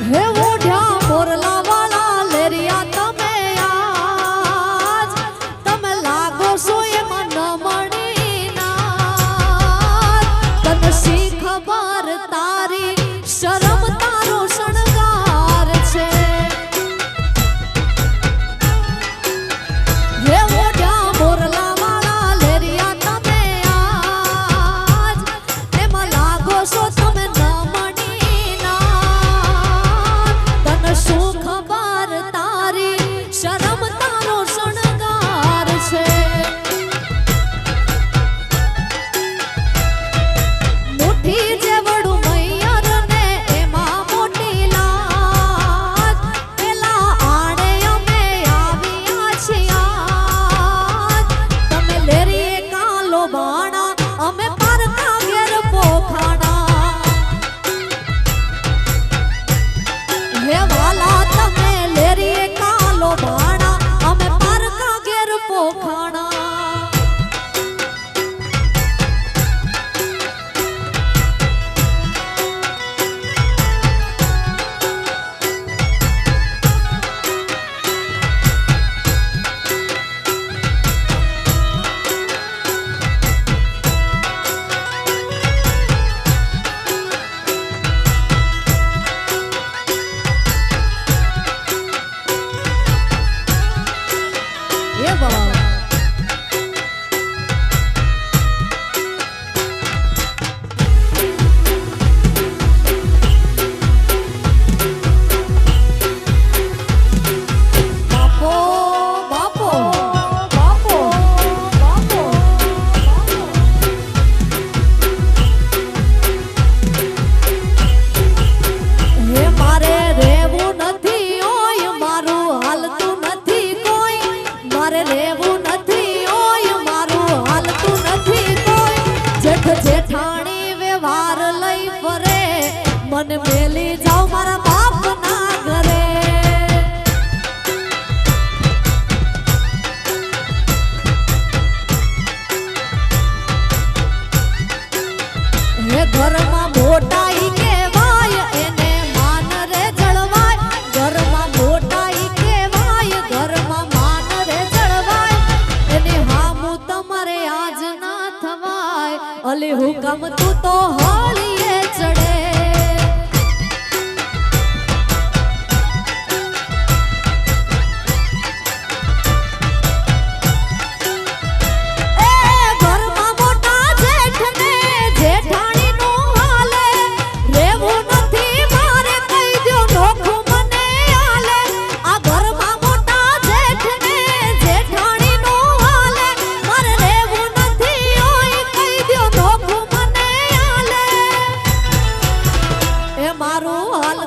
હે ઓઢ્યા મોરલા વાળા લેરિયા તમે આજ તમે લાગો છો એમાં નમણી ના તને શી ખબર તારી શરમ તારો શણગાર છે હે ઓઢ્યા મોરલા વાળા લેરિયા તમે આજ એમાં લાગો છો તમે નમણી ના શું ખબર તારી શરમ તારો શણગાર છે મુઠ્ઠી જેવડું મૈયર ને એમાં મોટી લાજ પેલા આડે અમે આવ્યા છીએ આજ તમે લેરીએ કાલો બાણા અમે પારકા ઘેર પોખાણા હે વાલા તમે લેરીએ કાલો ભાણા અમે પારકા ઘેર પોખાણા મને મેલી જાઓ મારા બાપ ના ઘરે હે ઘરમાં મોટા ઈ કહેવાય એને માન રે જળવાય ઘરમાં મોટા ઈ કહેવાય ઘરમાં માન રે જળવાય એને હામું તમારે આજ ના થવાય અલી હુકમ તું તો હોળીએ ચડે મારું હાલ